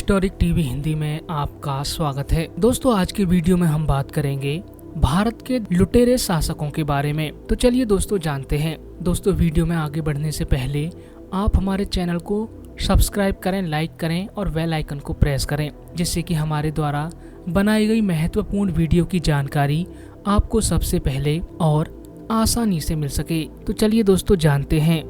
Historic TV Hindi में आपका स्वागत है। दोस्तों, आज की वीडियो में हम बात करेंगे भारत के लुटेरे शासकों के बारे में। तो चलिए दोस्तों जानते हैं। दोस्तों, वीडियो में आगे बढ़ने से पहले आप हमारे चैनल को सब्सक्राइब करें, लाइक करें और बेल आइकन को प्रेस करें, जिससे कि हमारे द्वारा बनाई गई महत्वपूर्ण वीडियो की जानकारी आपको सबसे पहले और आसानी से मिल सके। तो चलिए दोस्तों जानते हैं।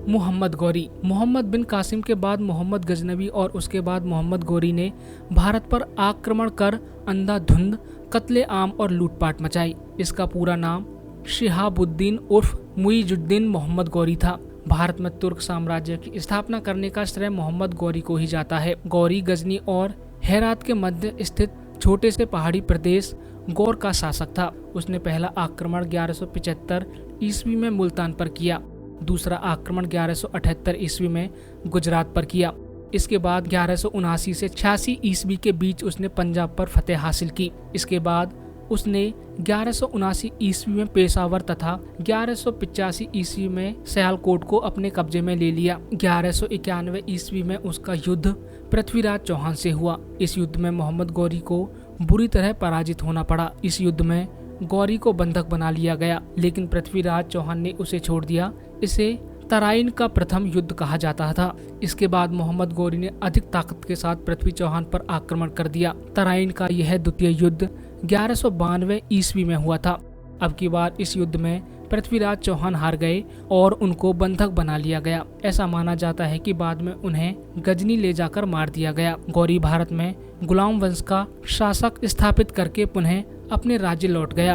मोहम्मद गौरी। मोहम्मद बिन कासिम के बाद मोहम्मद गजनवी और उसके बाद मोहम्मद गौरी ने भारत पर आक्रमण कर अंधाधुंध कत्ले आम और लूटपाट मचाई। इसका पूरा नाम शिहाबुद्दीन उर्फ मुइजुद्दीन मोहम्मद गौरी था। भारत में तुर्क साम्राज्य की स्थापना करने का श्रेय मोहम्मद गौरी को ही जाता है। गौरी गजनी और हेरात के मध्य स्थित छोटे से पहाड़ी प्रदेश गौर का शासक था। उसने पहला आक्रमण 1175 ईस्वी में मुल्तान पर किया। दूसरा आक्रमण 1178 ईस्वी में गुजरात पर किया। इसके बाद 1179 से 86 ईस्वी के बीच उसने पंजाब पर फतेह हासिल की। इसके बाद उसने 1179 ईस्वी में पेशावर तथा 1185 ईस्वी में सियालकोट को अपने कब्जे में ले लिया। 1191 ईस्वी में उसका युद्ध पृथ्वीराज चौहान से हुआ। इस युद्ध में मोहम्मद गौरी को बुरी तरह पराजित होना पड़ा। इस युद्ध में गौरी को बंधक बना लिया गया, लेकिन पृथ्वीराज चौहान ने उसे छोड़ दिया। इसे तराइन का प्रथम युद्ध कहा जाता था। इसके बाद मोहम्मद गौरी ने अधिक ताकत के साथ पृथ्वी चौहान पर आक्रमण कर दिया। तराइन का यह द्वितीय युद्ध 1192 ईस्वी में हुआ था। अब की बार इस युद्ध में पृथ्वीराज चौहान हार गए और उनको बंधक बना लिया गया। ऐसा माना जाता है कि बाद में उन्हें गजनी ले जाकर मार दिया गया। गौरी भारत में गुलाम वंश का शासक स्थापित करके पुनः अपने राज्य लौट गया।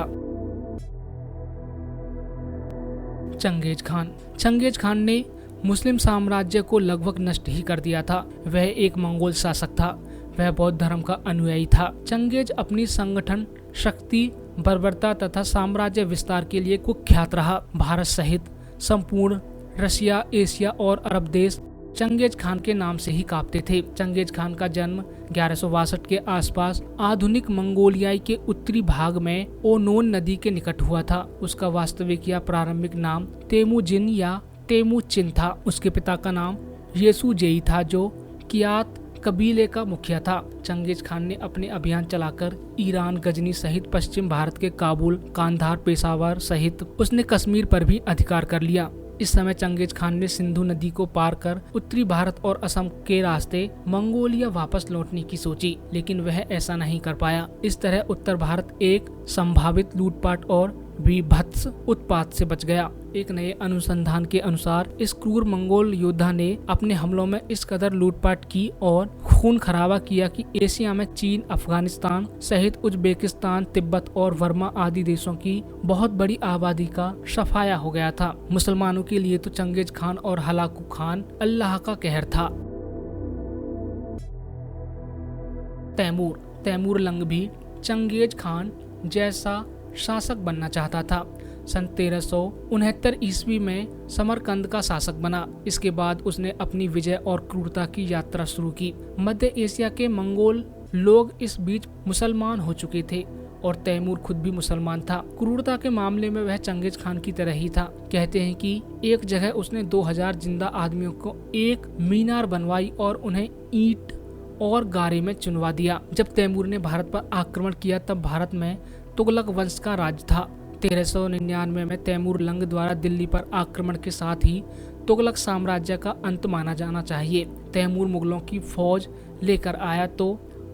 Genghis Khan. चंगेज खान ने मुस्लिम साम्राज्य को लगभग नष्ट ही कर दिया था। वह एक मंगोल शासक था। वह बौद्ध धर्म का अनुयायी था। चंगेज अपनी संगठन शक्ति, बर्बरता तथा साम्राज्य विस्तार के लिए कुख्यात रहा। भारत सहित संपूर्ण रशिया, एशिया और अरब देश चंगेज खान के नाम से ही कांपते थे। चंगेज खान का जन्म 1162 के आसपास आधुनिक मंगोलियाई के उत्तरी भाग में ओनोन नदी के निकट हुआ था। उसका वास्तविक या प्रारंभिक नाम तेमुजिन या तेमुचिन था। उसके पिता का नाम येसुजेई था, जो कियात कबीले का मुखिया था। चंगेज खान ने अपने अभियान चलाकर ईरान, गजनी सहित पश्चिम भारत के काबुल, कांधार, पेशावर सहित उसने कश्मीर पर भी अधिकार कर लिया। इस समय चंगेज खान ने सिंधु नदी को पार कर उत्तरी भारत और असम के रास्ते मंगोलिया वापस लौटने की सोची, लेकिन वह ऐसा नहीं कर पाया। इस तरह उत्तर भारत एक संभावित लूटपाट और विभत्स उत्पात से बच गया। एक नए अनुसंधान के अनुसार इस क्रूर मंगोल योद्धा ने अपने हमलों में इस कदर लूटपाट की और खून खराबा किया कि एशिया में चीन, अफगानिस्तान सहित उज्बेकिस्तान, तिब्बत और वर्मा आदि देशों की बहुत बड़ी आबादी का सफाया हो गया था। मुसलमानों के लिए तो चंगेज खान और हलाकू खान अल्लाह का कहर था। तैमूर। तैमूर लंग भी चंगेज खान जैसा शासक बनना चाहता था। सन 1369 ईस्वी में समरकंद का शासक बना। इसके बाद उसने अपनी विजय और क्रूरता की यात्रा शुरू की। मध्य एशिया के मंगोल लोग इस बीच मुसलमान हो चुके थे और तैमूर खुद भी मुसलमान था। क्रूरता के मामले में वह चंगेज खान की तरह ही था। कहते हैं कि एक जगह उसने 2000 जिंदा आदमियों को एक मीनार बनवाई और उन्हें ईंट और गारे में चुनवा दिया। जब तैमूर ने भारत पर आक्रमण किया तब भारत में तुगलक वंश का राज था। 1399 में तैमूर लंग द्वारा दिल्ली पर आक्रमण के साथ ही तुगलक साम्राज्य का अंत माना जाना चाहिए। तैमूर मुगलों की फौज लेकर आया तो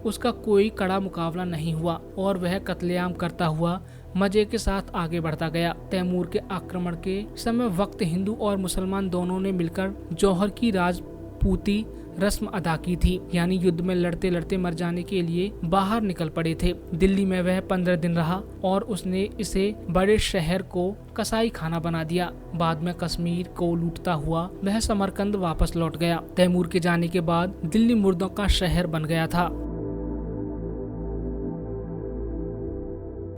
उसका कोई कड़ा मुकाबला नहीं हुआ और वह कत्लेआम करता हुआ मजे के साथ आगे बढ़ता गया। तैमूर के आक्रमण के समय वक्त हिंदू और मुसलमान दोनों ने मिलकर जौहर की राजपूती रस्म अदा की थी, यानी युद्ध में लड़ते लड़ते मर जाने के लिए बाहर निकल पड़े थे। दिल्ली में वह 15 दिन रहा और उसने इसे बड़े शहर को कसाई खाना बना दिया। बाद में कश्मीर को लूटता हुआ वह समरकंद वापस लौट गया। तैमूर के जाने के बाद दिल्ली मुर्दों का शहर बन गया था।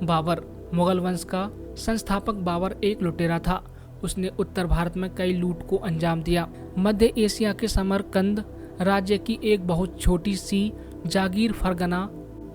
बाबर। मुगल वंश का संस्थापक बाबर एक लुटेरा था। उसने उत्तर भारत में कई लूट को अंजाम दिया। मध्य एशिया के समरकंद राज्य की एक बहुत छोटी सी जागीर फरगना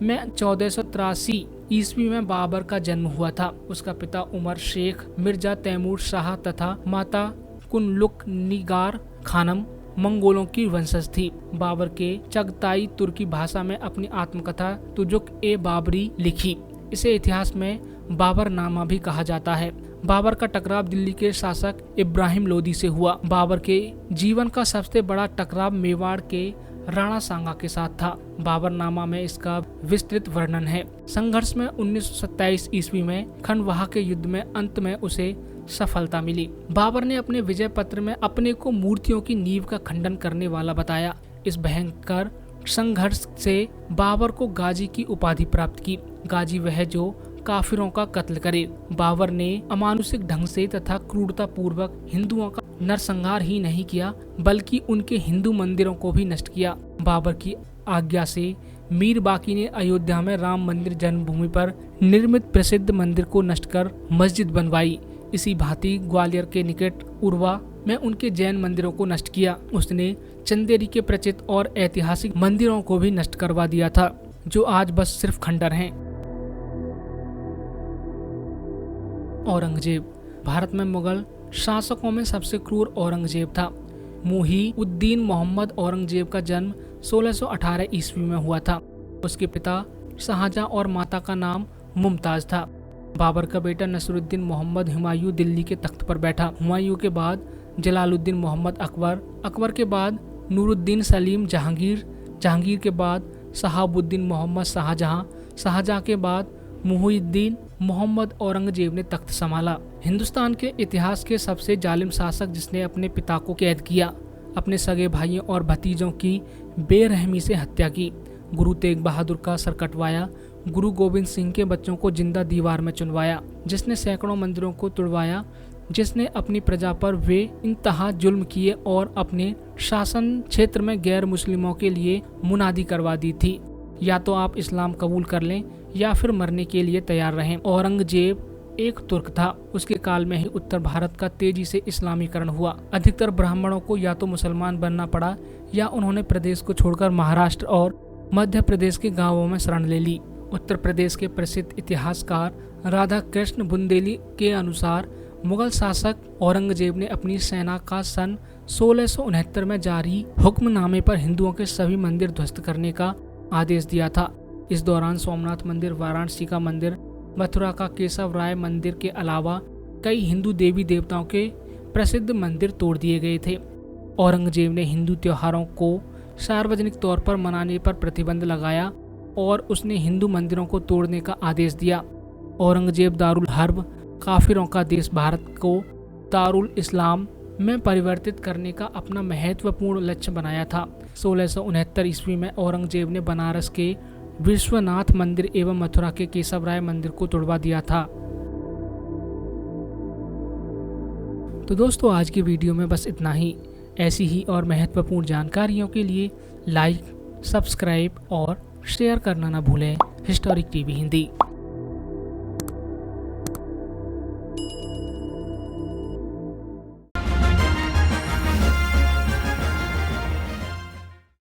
में 1483 ईस्वी में बाबर का जन्म हुआ था। उसका पिता उमर शेख मिर्जा तैमूर शाह तथा माता कुनलुक निगार खानम मंगोलों की वंशज थी। बाबर के चगताई तुर्की भाषा में अपनी आत्मकथा तुजुक-ए-बाबरी लिखी। इसे इतिहास में बाबरनामा भी कहा जाता है। बाबर का टकराव दिल्ली के शासक इब्राहिम लोदी से हुआ। बाबर के जीवन का सबसे बड़ा टकराव मेवाड़ के राणा सांगा के साथ था। बाबरनामा में इसका विस्तृत वर्णन है। संघर्ष में 1927 ईस्वी में खंडवा के युद्ध में अंत में उसे सफलता मिली। बाबर ने अपने विजय पत्र में अपने को मूर्तियों की नींव का खंडन करने वाला बताया। इस भयंकर संघर्ष से बाबर को गाजी की उपाधि प्राप्त की। गाजी वह जो काफिरों का कत्ल करे। बाबर ने अमानुषिक ढंग से तथा क्रूरता पूर्वक हिंदुओं का नरसंहार ही नहीं किया, बल्कि उनके हिंदू मंदिरों को भी नष्ट किया। बाबर की आज्ञा से मीर बाकी ने अयोध्या में राम मंदिर जन्मभूमि पर निर्मित प्रसिद्ध मंदिर को नष्ट कर मस्जिद बनवाई। इसी भांति ग्वालियर के निकट उर्वा में उनके जैन मंदिरों को नष्ट किया। उसने चंदेरी के प्रचित और ऐतिहासिक मंदिरों को भी नष्ट करवा दिया था, जो आज बस सिर्फ खंडर हैं। औरंगजेब। भारत में मुगल शासकों में सबसे क्रूर औरंगजेब था। मुही-उद-दीन मोहम्मद औरंगजेब का जन्म 1618 ईस्वी में हुआ था। उसके पिता शाहजहां और माता का नाम मुमताज था। बाबर का बेटा नसरुद्दीन मोहम्मद हुमायूं दिल्ली के तख्त पर बैठा। हुमायूं के बाद जलालुद्दीन मोहम्मद अकबर, अकबर के बाद नूरुद्दीन सलीम जहांगीर, जहांगीर के बाद शहाबुद्दीन मोहम्मद शाहजहां, शाहजहां के बाद मुहीउद्दीन मोहम्मद औरंगजेब ने तख्त संभाला। हिंदुस्तान के इतिहास के सबसे जालिम शासक जिसने अपने पिता को कैद किया, अपने सगे भाइयों और भतीजों की बेरहमी से हत्या की। गुरु तेग बहादुर का सर कटवाया। गुरु गोविंद सिंह के बच्चों को जिंदा दीवार में चुनवाया। जिसने सैकड़ों मंदिरों को तुड़वाया। जिसने अपनी प्रजा पर वे इंतहा जुल्म किए और अपने शासन क्षेत्र में गैर मुस्लिमों के लिए मुनादी करवा दी थी, या तो आप इस्लाम कबूल कर लें या फिर मरने के लिए तैयार रहें। औरंगजेब एक तुर्क था। उसके काल में ही उत्तर भारत का तेजी से इस्लामीकरण हुआ। अधिकतर ब्राह्मणों को या तो मुसलमान बनना पड़ा या उन्होंने प्रदेश को छोड़कर महाराष्ट्र और मध्य प्रदेश के गांवों में शरण ले ली। उत्तर प्रदेश के प्रसिद्ध इतिहासकार राधा कृष्ण बुंदेली के अनुसार मुगल शासक औरंगजेब ने अपनी सेना का सन 1669 में जारी हुक्मनामे पर हिंदुओं के सभी मंदिर ध्वस्त करने का आदेश दिया था। इस दौरान सोमनाथ मंदिर, वाराणसी का मंदिर, मथुरा का केशव राय मंदिर के अलावा कई हिंदू देवी देवताओं के प्रसिद्ध मंदिर तोड़ दिए गए थे। औरंगजेब ने हिंदू त्योहारों को सार्वजनिक तौर पर मनाने पर प्रतिबंध लगाया और उसने हिंदू मंदिरों को तोड़ने का आदेश दिया। औरंगजेब दारुल हर्ब, काफिरों का देश भारत को दारुल इस्लाम में परिवर्तित करने का अपना महत्वपूर्ण लक्ष्य बनाया था। 1669 ईस्वी में औरंगजेब ने बनारस के विश्वनाथ मंदिर एवं मथुरा के केशव राय मंदिर को तोड़वा दिया था। तो दोस्तों, आज की वीडियो में बस इतना ही। ऐसी ही और महत्वपूर्ण जानकारियों के लिए लाइक, सब्सक्राइब और शेयर करना ना भूलें हिस्टोरिक टीवी हिंदी।